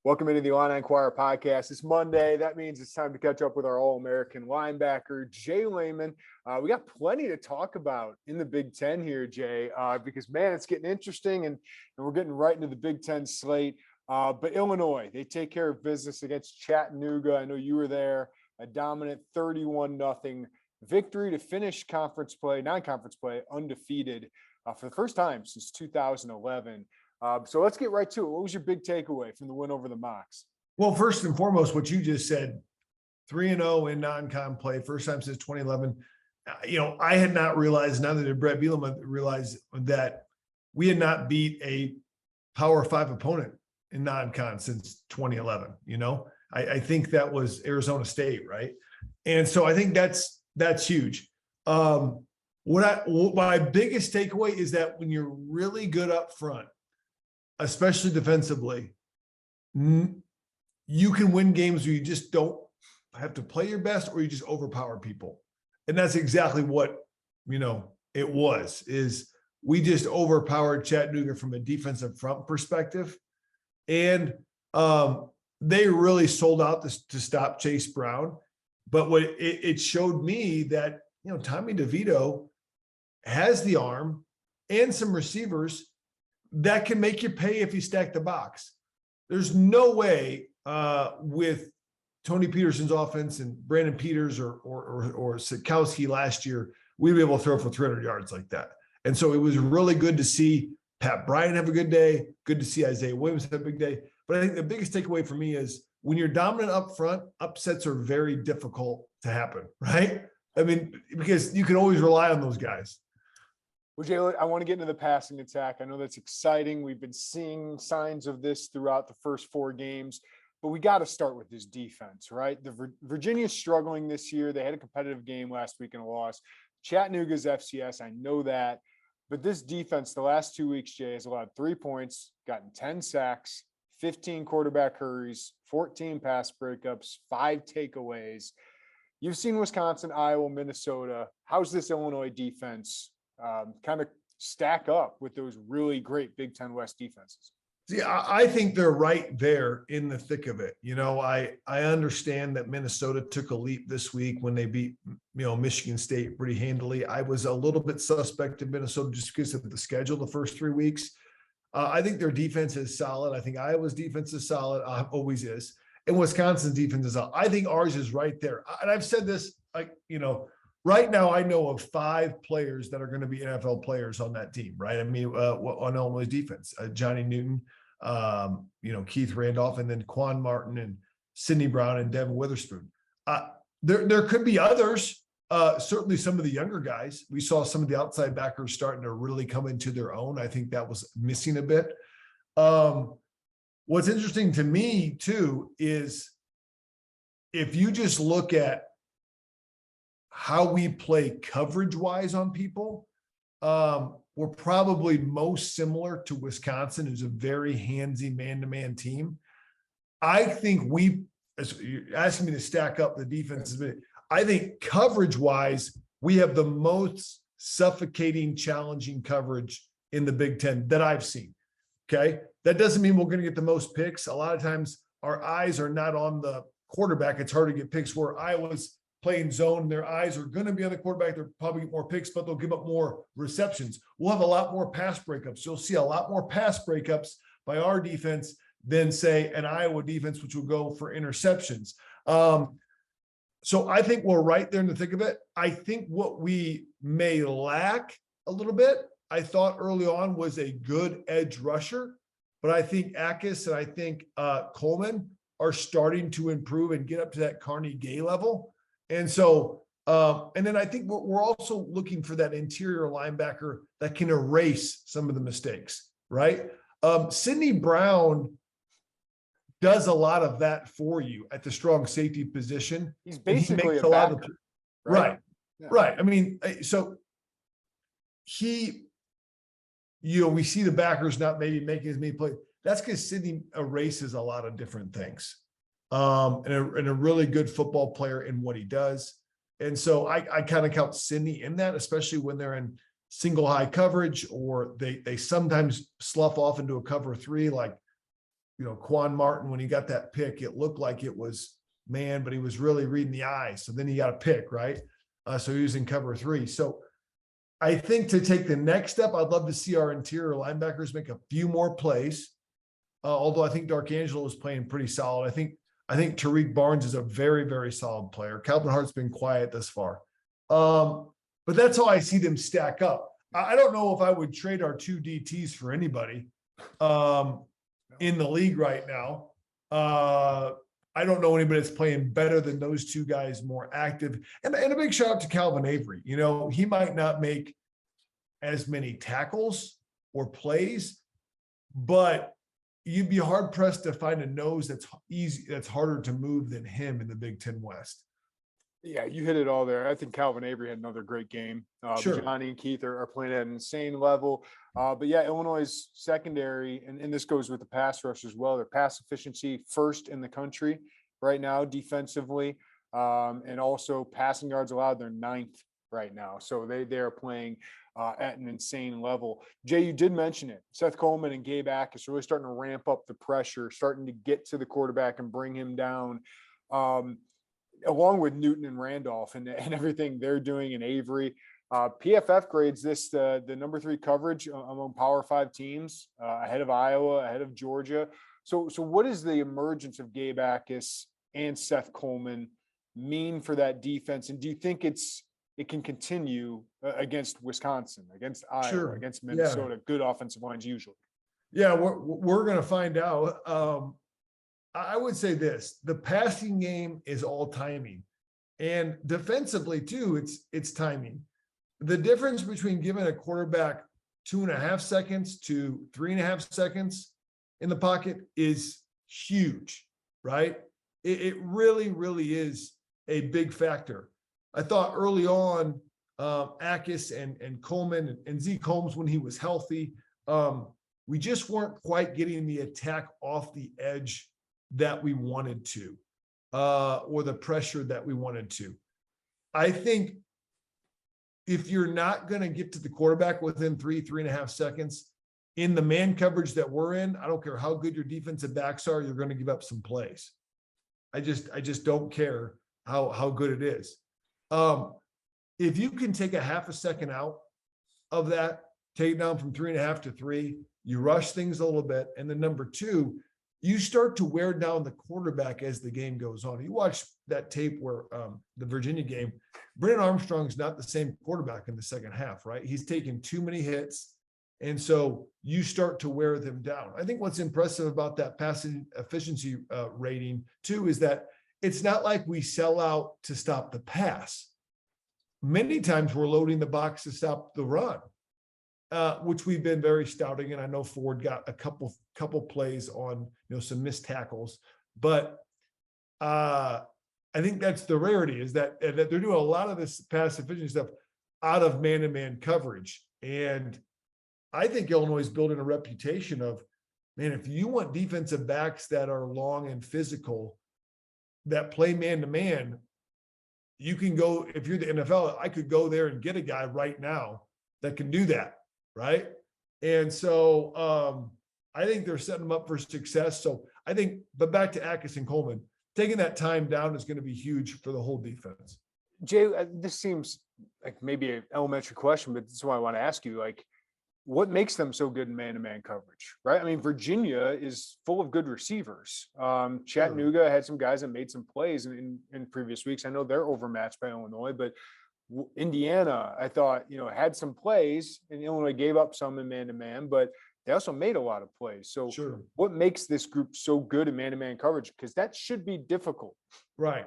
Welcome into the Illini Inquirer Podcast. It's Monday. That means it's time to catch up with our All-American linebacker, J Leman. We got plenty to talk about in the Big Ten here, Jay, because, man, it's getting interesting, and we're getting right into the Big Ten slate. But Illinois, they take care of business against Chattanooga. I know you were there. A dominant 31-0 victory to finish non-conference play, undefeated for the first time since 2011. So let's get right to it. What was your big takeaway from the win over the Mocs? Well, first and foremost, what you just said, 3-0 in non-con play, first time since 2011. I had not realized, neither did Brett Bielema realize, that we had not beat a Power 5 opponent in non-con since 2011. I think that was Arizona State, right? And so I think that's huge. My biggest takeaway is that when you're really good up front, especially defensively, you can win games where you just don't have to play your best or you just overpower people. And that's exactly what, it was, is we just overpowered Chattanooga from a defensive front perspective. And they really sold out to stop Chase Brown. But what it showed me that, Tommy DeVito has the arm and some receivers that can make you pay if you stack the box. There's no way with Tony Peterson's offense and Brandon Peters or Sikowski last year, we'd be able to throw for 300 yards like that. And so it was really good to see Pat Bryant have a good day, good to see Isaiah Williams have a big day. But I think the biggest takeaway for me is when you're dominant up front, upsets are very difficult to happen, right? I mean, because you can always rely on those guys. Well, Jay, I want to get into the passing attack. I know that's exciting. We've been seeing signs of this throughout the first 4 games, but we got to start with this defense, right? Virginia's struggling this year. They had a competitive game last week and a loss. Chattanooga's FCS, I know that. But this defense, the last 2 weeks, Jay, has allowed 3 points, gotten 10 sacks, 15 quarterback hurries, 14 pass breakups, 5 takeaways. You've seen Wisconsin, Iowa, Minnesota. How's this Illinois defense kind of stack up with those really great Big Ten West defenses? See, I think they're right there in the thick of it. I understand that Minnesota took a leap this week when they beat, Michigan State pretty handily. I was a little bit suspect of Minnesota just because of the schedule the first 3 weeks. I think their defense is solid. I think Iowa's defense is solid, always is. And Wisconsin's defense is solid. I think ours is right there. And I've said this, right now, I know of 5 players that are going to be NFL players on that team, right? I mean, on Illinois defense, Johnny Newton, Keith Randolph, and then Quan Martin and Sidney Brown and Devin Witherspoon. There could be others, certainly some of the younger guys. We saw some of the outside backers starting to really come into their own. I think that was missing a bit. What's interesting to me, too, is if you just look at how we play coverage-wise on people, we're probably most similar to Wisconsin, who's a very handsy man-to-man team. I think you're asking me to stack up the defenses, I think coverage-wise, we have the most suffocating, challenging coverage in the Big Ten that I've seen, okay? That doesn't mean we're going to get the most picks. A lot of times our eyes are not on the quarterback. It's hard to get picks where Iowa's playing zone. Their eyes are going to be on the quarterback. They'll probably get more picks, but they'll give up more receptions. We'll have a lot more pass breakups. You'll see a lot more pass breakups by our defense than, say, an Iowa defense, which will go for interceptions. So I think we're right there in the thick of it. I think what we may lack a little bit, I thought early on, was a good edge rusher, but I think Akis and I think Coleman are starting to improve and get up to that Carney Gay level. And so, and then I think we're also looking for that interior linebacker that can erase some of the mistakes, right? Sidney Brown does a lot of that for you at the strong safety position. He's basically a backer, right? Yeah. Right. I mean, so we see the backers not maybe making as many plays. That's because Sidney erases a lot of different things. And a really good football player in what he does. And so I kind of count Sidney in that, especially when they're in single high coverage, or they sometimes slough off into a cover 3, like Quan Martin, when he got that pick, it looked like it was man, but he was really reading the eyes. So then he got a pick, right? So he was in cover 3. So I think to take the next step, I'd love to see our interior linebackers make a few more plays. Although I think D'Arcangelo is playing pretty solid. I think Tariq Barnes is a very, very solid player. Calvin Hart's been quiet thus far. But that's how I see them stack up. I don't know if I would trade our 2 DTs for anybody in the league right now. I don't know anybody that's playing better than those 2 guys, more active. And a big shout out to Calvin Avery. He might not make as many tackles or plays, but you'd be hard pressed to find a nose that's harder to move than him in the Big Ten West. Yeah, you hit it all there. I think Calvin Avery had another great game. Sure. Johnny and Keith are playing at an insane level. But yeah, Illinois' secondary, and this goes with the pass rush as well. Their pass efficiency first in the country right now defensively, and also passing yards allowed, they're 9th right now. So they are playing at an insane level. Jay, you did mention it. Seth Coleman and Gabe Akis really starting to ramp up the pressure, starting to get to the quarterback and bring him down. Along with Newton and Randolph and everything they're doing in Avery. PFF grades this the number 3 coverage among Power 5 teams, ahead of Iowa, ahead of Georgia. So what does the emergence of Gabe Akis and Seth Coleman mean for that defense? And do you think it can continue against Wisconsin, against Iowa, Sure. against Minnesota, good offensive lines usually? Yeah, we're going to find out. I would say this: the passing game is all timing, and defensively too, it's timing. The difference between giving a quarterback 2.5 seconds to 3.5 seconds in the pocket is huge, right? It really, really is a big factor. I thought early on, Akis and Coleman and Zeke Holmes, when he was healthy, we just weren't quite getting the attack off the edge that we wanted to, or the pressure that we wanted to. I think if you're not going to get to the quarterback within 3.5 seconds in the man coverage that we're in, I don't care how good your defensive backs are, you're going to give up some plays. I just don't care how good it is. If you can take a half a second out of that, take it down from 3.5 to 3, you rush things a little bit. And then number 2, you start to wear down the quarterback as the game goes on. You watch that tape where the Virginia game, Brennan Armstrong's not the same quarterback in the second half, right? He's taken too many hits. And so you start to wear them down. I think what's impressive about that passing efficiency rating too, is that it's not like we sell out to stop the pass. Many times we're loading the box to stop the run. Which we've been very stouting, and I know Ford got a couple plays on some missed tackles, but I think that's the rarity, is that they're doing a lot of this pass efficiency stuff out of man-to-man coverage, and I think Illinois is building a reputation of, man, if you want defensive backs that are long and physical, that play man-to-man, you can go. If you're the NFL, I could go there and get a guy right now that can do that. Right. And so I think they're setting them up for success. So I think, but back to Akis and Coleman, taking that time down is going to be huge for the whole defense. Jay, this seems like maybe an elementary question, but this is why I want to ask you, like, what makes them so good in man-to-man coverage, right? I mean, Virginia is full of good receivers. Chattanooga had some guys that made some plays in previous weeks. I know they're overmatched by Illinois, but Indiana, I thought, had some plays, and Illinois gave up some in man-to-man, but they also made a lot of plays. So What makes this group so good in man-to-man coverage? Because that should be difficult. Right.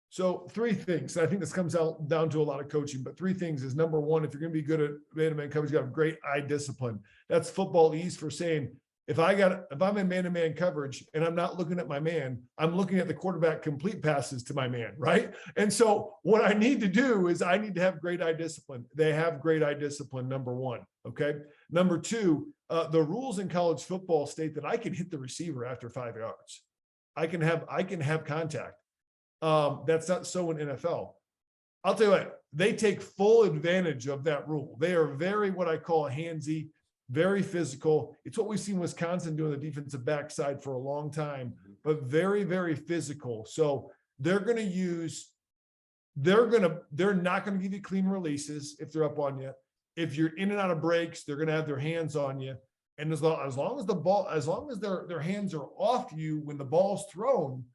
So 3 things. I think this comes down to a lot of coaching, but 3 things is, number 1, if you're going to be good at man-to-man coverage, you got to have great eye discipline. That's football ease for saying, if I'm in man-to-man coverage and I'm not looking at my man, I'm looking at the quarterback complete passes to my man, right? And so what I need to do is I need to have great eye discipline. They have great eye discipline, number 1, okay? Number 2, the rules in college football state that I can hit the receiver after 5 yards. I can have contact. That's not so in NFL. I'll tell you what, they take full advantage of that rule. They are very, what I call, handsy. very physical. It's what we've seen Wisconsin do on the defensive backside for a long time, but very, very physical. So they're not going to give you clean releases if they're up on you. If you're in and out of breaks, they're going to have their hands on you. And as long as their hands are off you when the ball's thrown,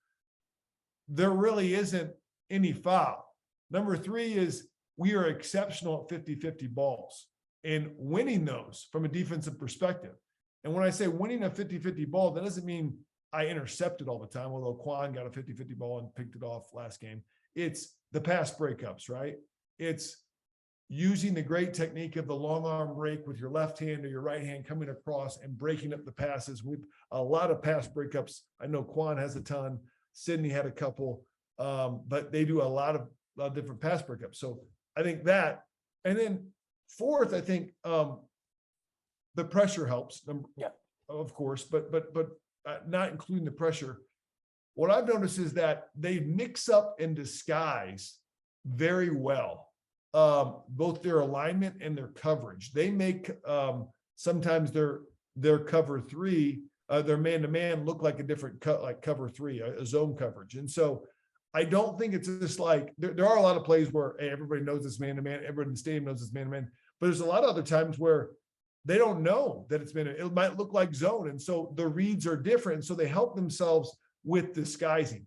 there really isn't any foul. Number 3 is we are exceptional at 50-50 balls and winning those from a defensive perspective. And when I say winning a 50-50 ball, that doesn't mean I intercepted all the time, although Quan got a 50-50 ball and picked it off last game. It's the pass breakups, right? It's using the great technique of the long arm break with your left hand or your right hand coming across and breaking up the passes. With a lot of pass breakups. I know Quan has a ton. Sydney had a couple, but they do a lot of different pass breakups. So I think that, and then 4th, I think the pressure helps. Of course, but not including the pressure. What I've noticed is that they mix up and disguise very well. Both their alignment and their coverage. They make sometimes their cover 3, their man-to-man look like a different like cover 3, a zone coverage. And so I don't think it's just like there are a lot of plays where hey, everybody knows this man-to-man, everybody in the stadium knows this man-to-man, but there's a lot of other times where they don't know that it's it might look like zone. And so the reads are different. So they help themselves with disguising.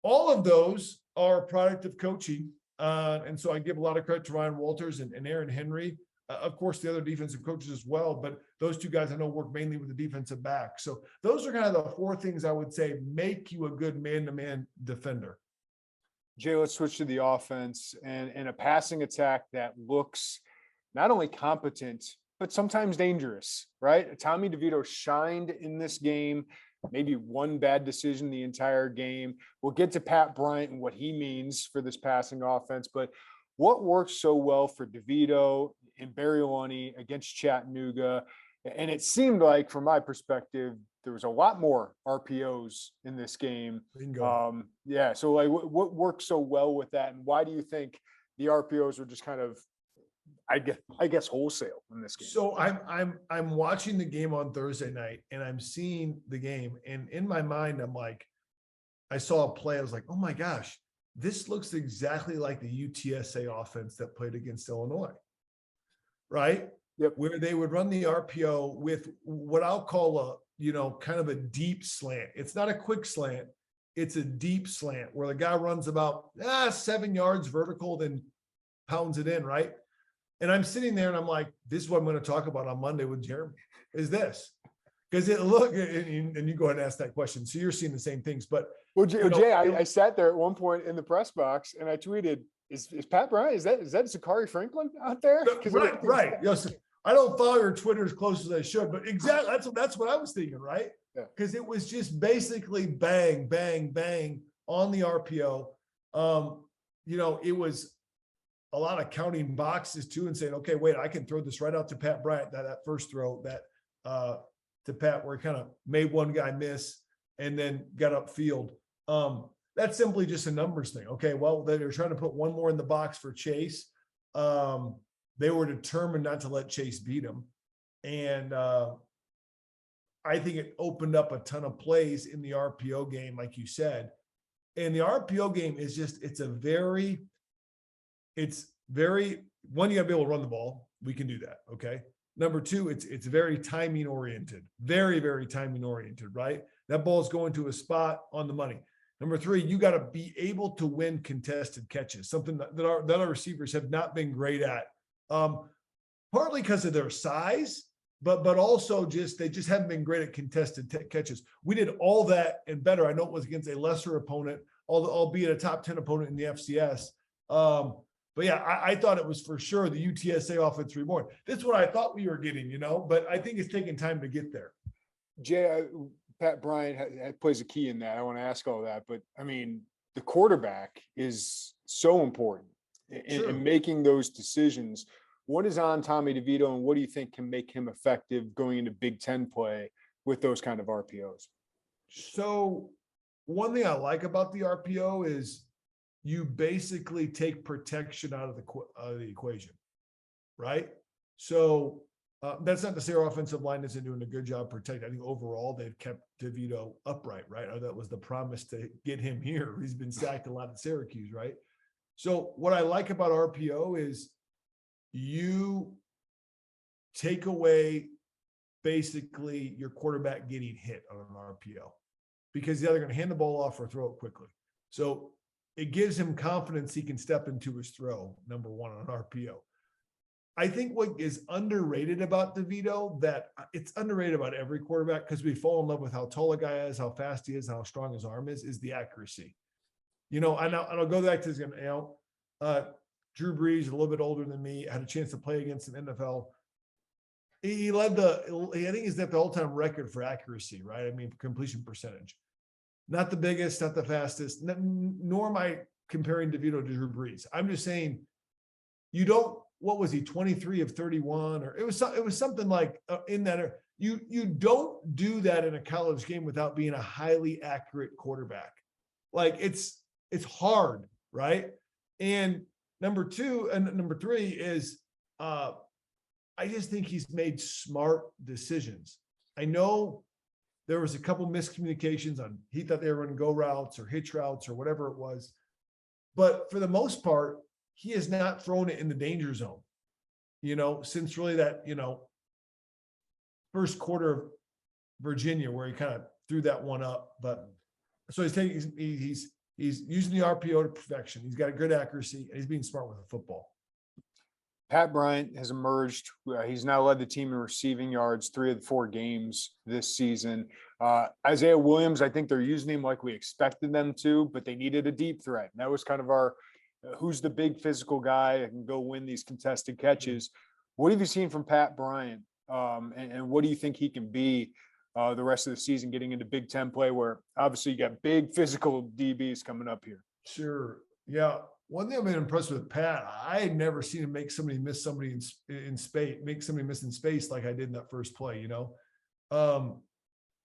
All of those are a product of coaching. And so I give a lot of credit to Ryan Walters and Aaron Henry. Of course, the other defensive coaches as well, but those 2 guys I know work mainly with the defensive back. So those are kind of the 4 things I would say make you a good man-to-man defender. Jay, let's switch to the offense and a passing attack that looks not only competent, but sometimes dangerous, right? Tommy DeVito shined in this game. Maybe one bad decision the entire game. We'll get to Pat Bryant and what he means for this passing offense, but what worked so well for DeVito and Illini against Chattanooga? And it seemed like, from my perspective, there was a lot more RPOs in this game. Yeah. So like what worked so well with that? And why do you think the RPOs were just kind of, I guess wholesale in this game? So I'm watching the game on Thursday night and I'm seeing the game, and in my mind I'm like, I saw a play, I was like, oh my gosh, this looks exactly like the UTSA offense that played against Illinois, right? Yep. Where they would run the RPO with what I'll call a kind of a deep slant. It's not a quick slant, it's a deep slant where the guy runs about 7 yards vertical, then pounds it in, right? And I'm sitting there and I'm like, this is what I'm going to talk about on Monday with Jeremy, is this. Because and you go ahead and ask that question. So you're seeing the same things. But well, Jay, I sat there at one point in the press box and I tweeted, is Pat Bryant, is that Zachary Franklin out there? Right. Yes. I don't follow your Twitter as close as I should, but exactly that's what I was thinking, right? Because it was just basically bang, bang, bang on the RPO. It was a lot of counting boxes too and saying, okay, wait, I can throw this right out to Pat Bryant, that first throw that to Pat where he kind of made one guy miss and then got upfield. That's simply just a numbers thing. Okay, well, they were trying to put one more in the box for Chase. They were determined not to let Chase beat him. And I think it opened up a ton of plays in the RPO game, like you said. And the RPO game is just, it's very, one, you gotta be able to run the ball. We can do that. Okay. Number 2, it's very timing oriented, very, very timing oriented, right? That ball is going to a spot on the money. Number 3, you got to be able to win contested catches, something that our receivers have not been great at. Partly because of their size, but also they just haven't been great at contested catches. We did all that and better. I know it was against a lesser opponent, albeit a top 10 opponent in the FCS. But yeah, I thought it was for sure the UTSA offense reward. This is what I thought we were getting, but I think it's taking time to get there. Jay, Pat Bryant plays a key in that. I want to ask all that, but I mean, the quarterback is so important in making those decisions. What is on Tommy DeVito, and what do you think can make him effective going into Big Ten play with those kind of RPOs? So one thing I like about the RPO is you basically take protection out of the equation, right? So That's not to say our offensive line isn't doing a good job protecting. I think overall they've kept DeVito upright, right? Or that was the promise to get him here. He's been sacked a lot at Syracuse, right? So what I like about RPO is you take away basically your quarterback getting hit on an RPO because he's either going to hand the ball off or throw it quickly. So it gives him confidence he can step into his throw, number one, on RPO. I think what is underrated about DeVito, that it's underrated about every quarterback because we fall in love with how tall a guy is, how fast he is, how strong his arm is the accuracy. And I'll go back to this again. Drew Brees, a little bit older than me, had a chance to play against an NFL. He led I think he's at the all-time record for accuracy, right? I mean, completion percentage. Not the biggest, not the fastest, nor am I comparing DeVito to Drew Brees. I'm just saying what was he, 23 of 31, or it was something like in that. You don't do that in a college game without being a highly accurate quarterback. Like it's hard, right? And number two and number three is I just think he's made smart decisions. I know there was a couple miscommunications on he thought they were going to go routes or hitch routes or whatever it was, but for the most part, he has not thrown it in the danger zone, since really that, first quarter of Virginia where he kind of threw that one up. But so he's using the RPO to perfection. He's got a good accuracy and he's being smart with the football. Pat Bryant has emerged. He's now led the team in receiving yards 3 of the 4 games this season. Isaiah Williams, I think they're using him like we expected them to, but they needed a deep threat. And that was kind of our who's the big physical guy that can go win these contested catches. What have you seen from Pat Bryant? And what do you think he can be the rest of the season getting into Big Ten play where obviously you got big physical DBs coming up here? Sure. Yeah. One thing I've been impressed with Pat, I had never seen him make somebody miss somebody in space, make somebody miss in space like I did in that first play,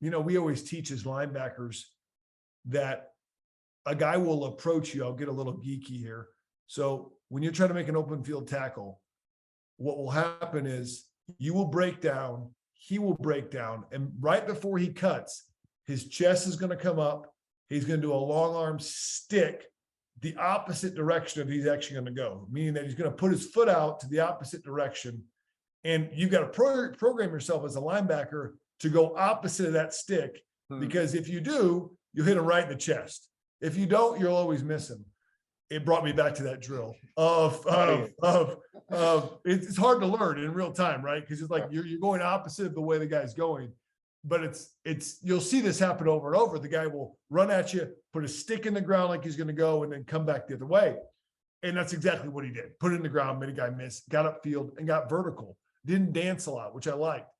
we always teach as linebackers that a guy will approach you. I'll get a little geeky here. So when you're trying to make an open field tackle, what will happen is you will break down, he will break down, and right before he cuts, his chest is going to come up. He's going to do a long arm stick the opposite direction of he's actually going to go, meaning that he's going to put his foot out to the opposite direction. And you've got to program yourself as a linebacker to go opposite of that stick, because if you do, you'll hit him right in the chest. If you don't, you'll always miss him. It brought me back to that drill it's hard to learn in real time, right? Because it's like you're going opposite of the way the guy's going. But it's you'll see this happen over and over. The guy will run at you, put a stick in the ground like he's going to go, and then come back the other way. And that's exactly what he did. Put it in the ground, made a guy miss, got upfield, and got vertical. Didn't dance a lot, which I liked.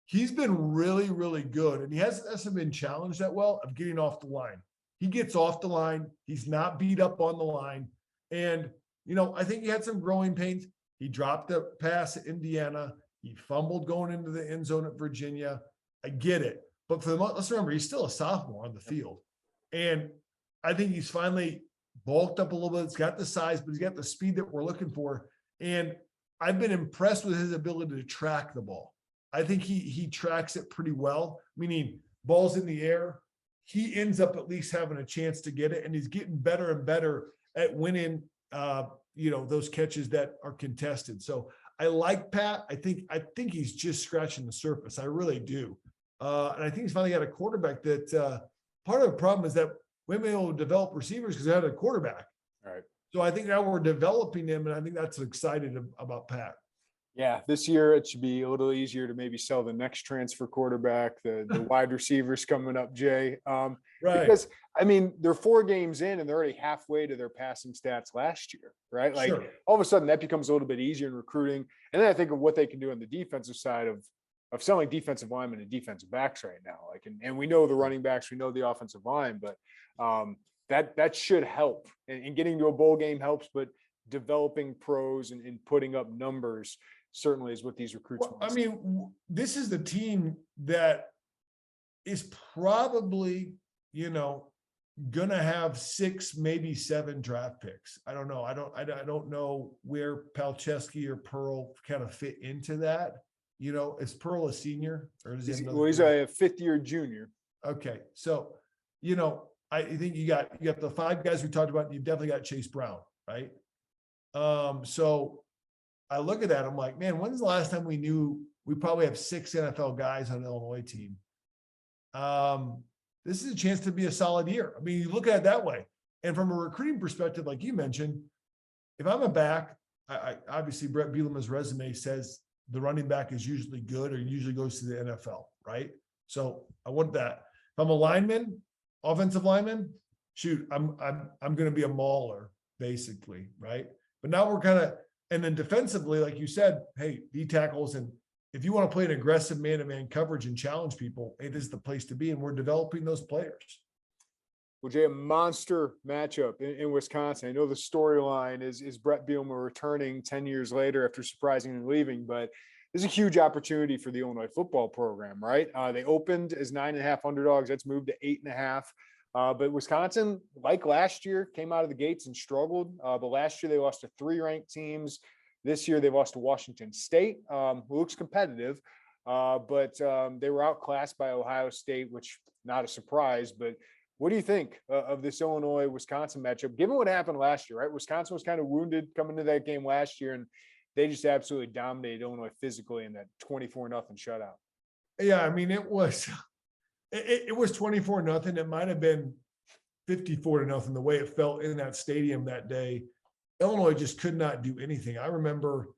He's been really, really good, and he hasn't been challenged that well of getting off the line. He gets off the line. He's not beat up on the line. And, I think he had some growing pains. He dropped the pass at Indiana. He fumbled going into the end zone at Virginia. I get it. But let's remember, he's still a sophomore on the field. And I think he's finally bulked up a little bit. He's got the size, but he's got the speed that we're looking for. And I've been impressed with his ability to track the ball. I think he tracks it pretty well, meaning ball's in the air. He ends up at least having a chance to get it. And he's getting better and better at winning, those catches that are contested. So I like Pat. I think he's just scratching the surface. I really do. And I think he's finally got a quarterback that part of the problem is that we haven't been able to develop receivers because they had a quarterback. All right. So I think now we're developing him, and I think that's excited about Pat. Yeah, this year it should be a little easier to maybe sell the next transfer quarterback, the wide receivers coming up, Jay. Right. Because, they're 4 games in and they're already halfway to their passing stats last year, right? Like all of a sudden that becomes a little bit easier in recruiting. And then I think of what they can do on the defensive side of selling defensive linemen and defensive backs right now. And we know the running backs, we know the offensive line, but that should help. And getting to a bowl game helps, but developing pros and putting up numbers certainly is what these recruits want. This is the team that is probably, gonna have 6, maybe 7 draft picks. I don't know. I don't know where Palczewski or Pearl kind of fit into that. is Pearl a senior or does he have another Well, he's career? a fifth-year junior. Okay. So, I think you got the five guys we talked about, and you've definitely got Chase Brown, right? So I look at that, I'm like, man, when's the last time we knew we probably have 6 NFL guys on an Illinois team? This is a chance to be a solid year. I mean, you look at it that way. And from a recruiting perspective, like you mentioned, if I'm a back, I obviously Brett Bielema's resume says the running back is usually good or usually goes to the NFL, right? So I want that. If I'm a lineman, offensive lineman, shoot, I'm going to be a mauler basically, right? But now we're kind of, and then defensively, like you said, hey, D tackles, and if you want to play an aggressive man-to-man coverage and challenge people, it is the place to be, and we're developing those players. Well, Jay, a monster matchup in Wisconsin. I know the storyline is Brett Bielema returning 10 years later after surprisingly leaving, but this is a huge opportunity for the Illinois football program, right? They opened as 9.5 underdogs. That's moved to 8.5. But Wisconsin, like last year, came out of the gates and struggled. But last year they lost to 3 ranked teams. This year they lost to Washington State, who looks competitive. But they were outclassed by Ohio State, which not a surprise. But what do you think of this Illinois-Wisconsin matchup, given what happened last year, right? Wisconsin was kind of wounded coming to that game last year, and they just absolutely dominated Illinois physically in that 24-0 shutout. Yeah, I mean, it was 24-0. It might have been 54-0 the way it felt in that stadium that day. Illinois just could not do anything. I remember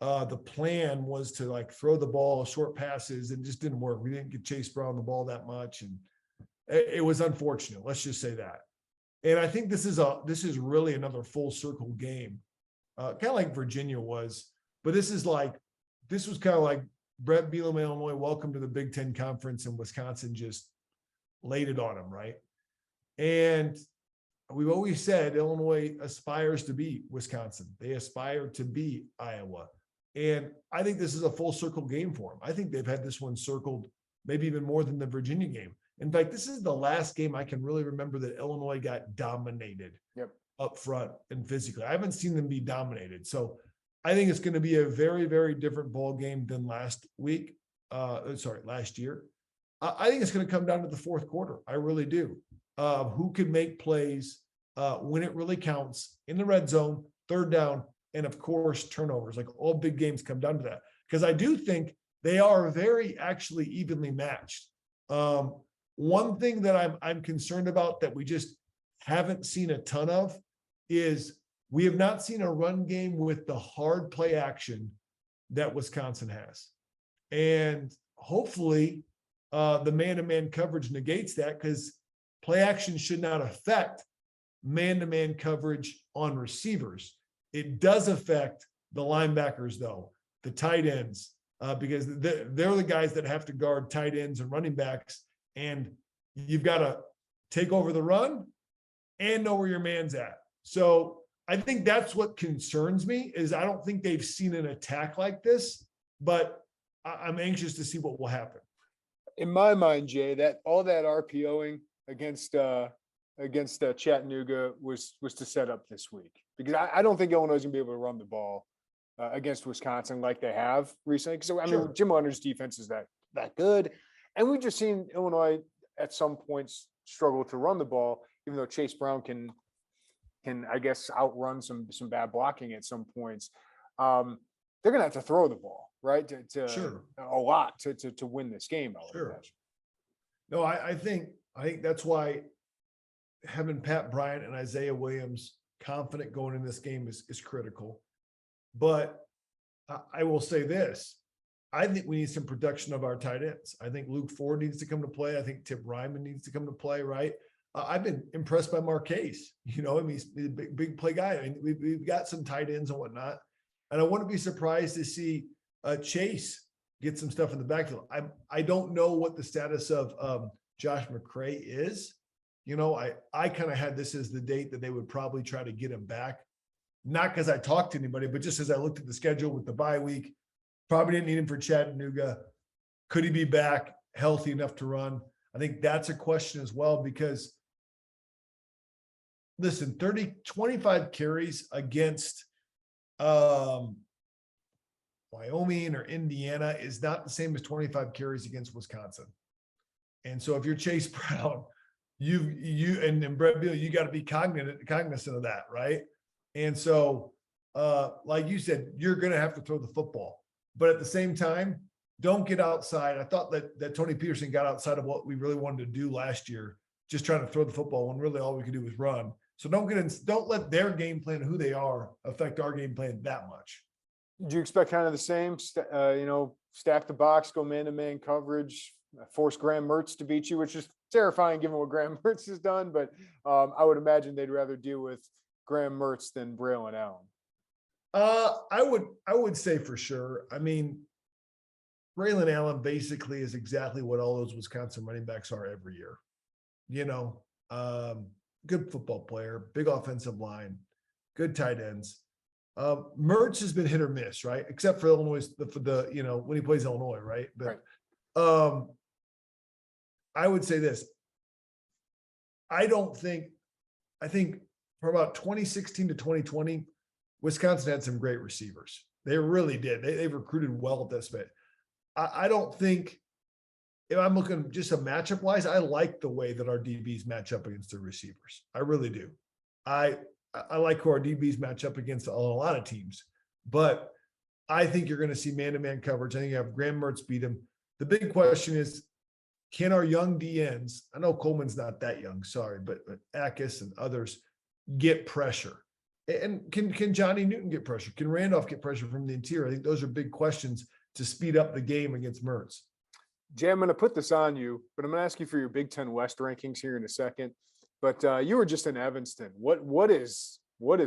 the plan was to throw the ball, short passes, and it just didn't work. We didn't get Chase Brown the ball that much, and it was unfortunate. Let's just say that. And I think this is really another full circle game, kind of like Virginia was. But this was kind of like Brett Bielema, Illinois, welcome to the Big Ten Conference, and Wisconsin just laid it on them, right? And we've always said Illinois aspires to be Wisconsin. They aspire to be Iowa. And I think this is a full circle game for them. I think they've had this one circled maybe even more than the Virginia game. In fact, this is the last game I can really remember that Illinois got dominated up front and physically. I haven't seen them be dominated. So I think it's going to be a very, very different ball game than last year. I think it's going to come down to the fourth quarter. I really do. Who can make plays when it really counts in the red zone, third down, and of course, turnovers. Like all big games come down to that. Because I do think they are very actually evenly matched. One thing that I'm concerned about that we just haven't seen a ton of is we have not seen a run game with the hard play action that Wisconsin has. And hopefully the man-to-man coverage negates that, because play action should not affect man-to-man coverage on receivers. It does affect the linebackers, though, the tight ends, because they're the guys that have to guard tight ends and running backs. And you've got to take over the run and know where your man's at. So I think that's what concerns me, is I don't think they've seen an attack like this, but I'm anxious to see what will happen. In my mind, Jay, that all that RPOing against Chattanooga was to set up this week, because I don't think Illinois is going to be able to run the ball against Wisconsin like they have recently. Because I mean, Jim Leonard's defense is that good, and we've just seen Illinois at some points struggle to run the ball, even though Chase Brown can I guess outrun some bad blocking at some points. They're going to have to throw the ball, right? A lot to win this game. No, I think that's why having Pat Bryant and Isaiah Williams confident going in this game is critical. But I will say this. I think we need some production of our tight ends. I think Luke Ford needs to come to play. I think Tip Ryman needs to come to play, right? I've been impressed by Marquez. I mean, he's a big play guy. I mean, we've got some tight ends and whatnot. And I wouldn't be surprised to see Chase get some stuff in the backfield. I don't know what the status of Josh McCray is. I kind of had this as the date that they would probably try to get him back. Not because I talked to anybody, but just as I looked at the schedule with the bye week, probably didn't need him for Chattanooga. Could he be back healthy enough to run? I think that's a question as well, because listen, 25 carries against Wyoming or Indiana is not the same as 25 carries against Wisconsin. And so if you're Chase Brown, and Brett Beal, you got to be cognizant of that, right? And so, like you said, you're going to have to throw the football, but at the same time, don't get outside. I thought that Tony Peterson got outside of what we really wanted to do last year, just trying to throw the football when really all we could do was run. So don't let their game plan, who they are, affect our game plan that much. Do you expect kind of the same, stack the box, go man-to-man coverage, force Graham Mertz to beat you, which is terrifying given what Graham Mertz has done, but I would imagine they'd rather deal with Graham Mertz than Braylon Allen. I would say for sure. I mean, Braylon Allen basically is exactly what all those Wisconsin running backs are every year. Good football player, big offensive line, good tight ends. Mertz has been hit or miss, right? Except for Illinois, when he plays Illinois, right? But right. I would say this. I think from about 2016 to 2020, Wisconsin had some great receivers. They really did. They recruited well at this bit. I don't think, if I'm looking just a matchup wise, I like the way that our DBs match up against their receivers. I really do. I like who our DBs match up against a lot of teams, but I think you're going to see man-to-man coverage. I think you have Graham Mertz beat him. The big question is, can our young DNs, I know Coleman's not that young, sorry, but Akis and others get pressure? And can Johnny Newton get pressure? Can Randolph get pressure from the interior? I think those are big questions to speed up the game against Mertz. Jay, I'm going to put this on you, but I'm going to ask you for your Big Ten West rankings here in a second. But you were just in Evanston. What is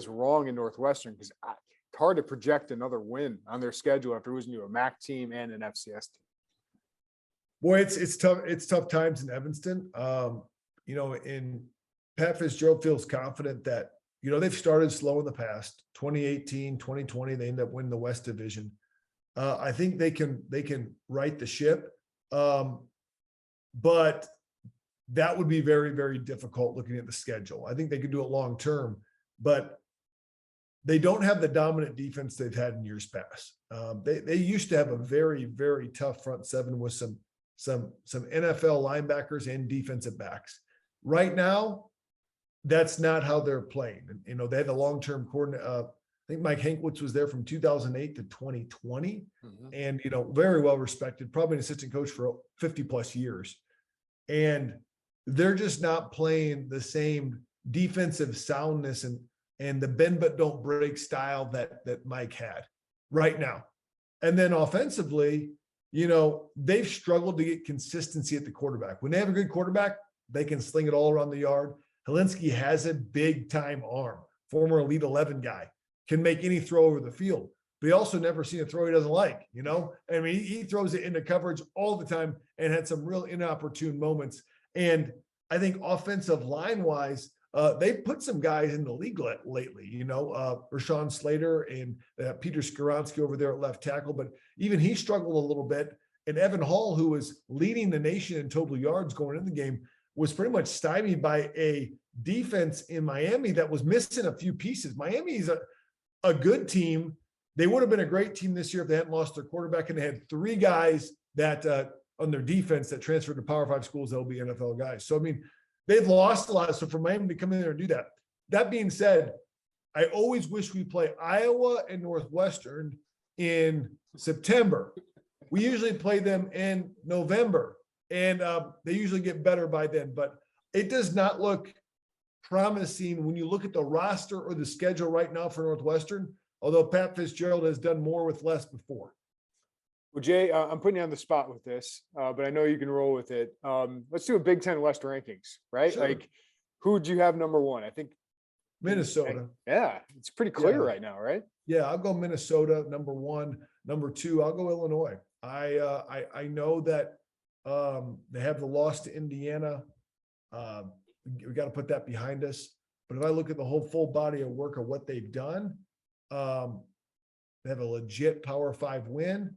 wrong in Northwestern? Because it's hard to project another win on their schedule after losing to a MAC team and an FCS team. Boy, it's tough. It's tough times in Evanston. And Pat Fitzgerald feels confident that, they've started slow in the past. 2018, 2020, they end up winning the West Division. I think they can right the ship. But that would be very, very difficult looking at the schedule. I think they could do it long term, but they don't have the dominant defense they've had in years past. They used to have a very, very tough front seven with some NFL linebackers and defensive backs. Right now, that's not how they're playing. And, they had a long-term coordinator. I think Mike Hankwitz was there from 2008 to 2020, and, very well respected, probably an assistant coach for 50 plus years. And they're just not playing the same defensive soundness and the bend but don't break style that Mike had right now. And then offensively, they've struggled to get consistency at the quarterback. When they have a good quarterback, they can sling it all around the yard. Helinski has a big time arm, former Elite 11 guy, can make any throw over the field, but he also never seen a throw he doesn't like, I mean, he throws it into coverage all the time and had some real inopportune moments. And I think offensive line wise, they put some guys in the league lately, Rashawn Slater and Peter Skoronski over there at left tackle, but even he struggled a little bit. And Evan Hall, who was leading the nation in total yards going in the game, was pretty much stymied by a defense in Miami that was missing a few pieces. Miami's a good team. They would have been a great team this year if they hadn't lost their quarterback, and they had three guys that on their defense that transferred to Power 5 schools that will be NFL guys. So, I mean, they've lost a lot. So for Miami to come in there and do that. That being said, I always wish we play Iowa and Northwestern in September. We usually play them in November, and they usually get better by then. But it does not look promising when you look at the roster or the schedule right now for Northwestern, although Pat Fitzgerald has done more with less before. Well, Jay, I'm putting you on the spot with this, but I know you can roll with it. Let's do a Big Ten West rankings, right? Sure. Like, who do you have number one? I think Minnesota. Yeah, it's pretty clear right now, right? Yeah, I'll go Minnesota number one. Number two, I'll go Illinois. I know that they have the loss to Indiana. We got to put that behind us. But if I look at the whole full body of work of what they've done, they have a legit Power 5 win.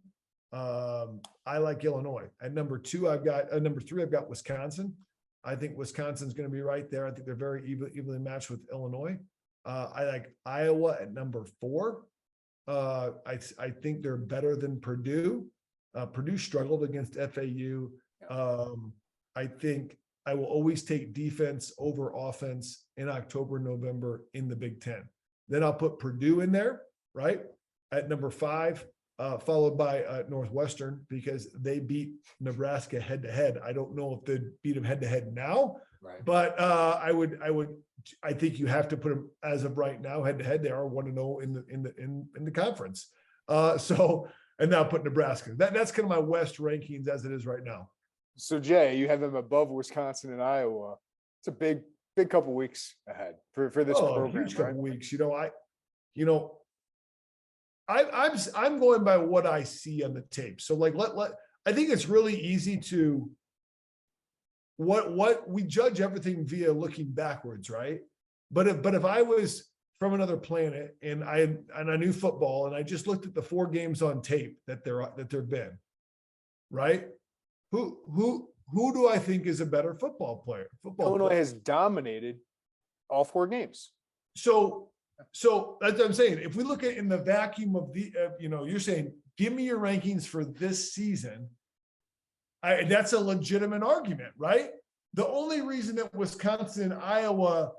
I like Illinois. At number three, I've got Wisconsin. I think Wisconsin's going to be right there. I think they're very evenly matched with Illinois. I like Iowa at number 4. I think they're better than Purdue. Purdue struggled against FAU. I think I will always take defense over offense in October, November in the Big Ten. Then I'll put Purdue in there, right? At number 5, followed by Northwestern, because they beat Nebraska head to head. I don't know if they beat them head to head now, Right. but I think you have to put them as of right now head to head. They are 1-0 in the conference. And now put Nebraska. That's kind of my West rankings as it is right now. So Jay, you have them above Wisconsin and Iowa. It's a big couple weeks ahead for this program. Huge couple weeks. I'm going by what I see on the tape. So I think it's really easy to what we judge everything via looking backwards, right? But if I was from another planet and I knew football and I just looked at the 4 games on tape that there've been, right? Who do I think is a better football player? Illinois has dominated all 4 games. So that's what I'm saying. If we look at in the vacuum of the, you're saying, give me your rankings for this season. That's a legitimate argument, right? The only reason that Wisconsin and Iowa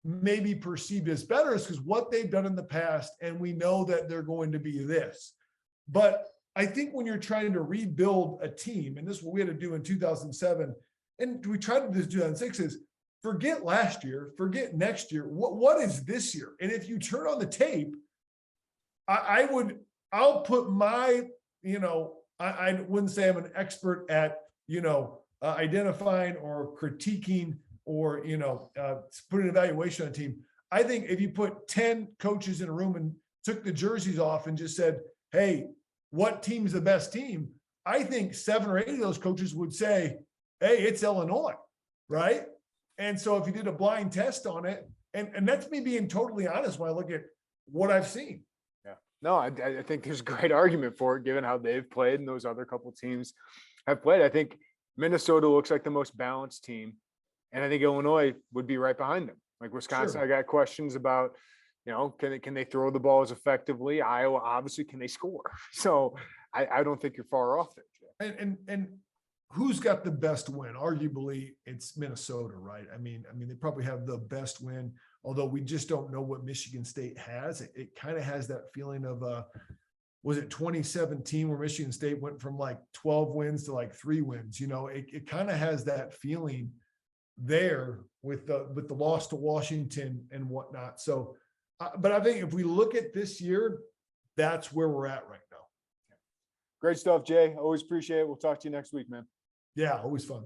may be perceived as better is because what they've done in the past, and we know that they're going to be this. But I think when you're trying to rebuild a team, and this is what we had to do in 2007, and we tried to do this in 2006, is forget last year, forget next year. What is this year? And if you turn on the tape, I'll put my, I wouldn't say I'm an expert at, identifying or critiquing or, put an evaluation on a team. I think if you put 10 coaches in a room and took the jerseys off and just said, hey, what team is the best team? I think 7 or 8 of those coaches would say, hey, it's Illinois, right? And so if you did a blind test on it, and that's me being totally honest when I look at what I've seen. Yeah, no, I think there's a great argument for it, given how they've played and those other couple teams have played. I think Minnesota looks like the most balanced team, and I think Illinois would be right behind them. Like Wisconsin, Sure. I got questions about, can they throw the ball as effectively? Iowa, obviously, can they score? So I don't think you're far off there. And who's got the best win? Arguably, it's Minnesota, right? I mean, they probably have the best win, although we just don't know what Michigan State has. It kind of has that feeling of, was it 2017 where Michigan State went from 12 wins to 3 wins? It kind of has that feeling there with the loss to Washington and whatnot. So, but I think if we look at this year, that's where we're at right now. Great stuff, Jay. Always appreciate it. We'll talk to you next week, man. Yeah, always fun.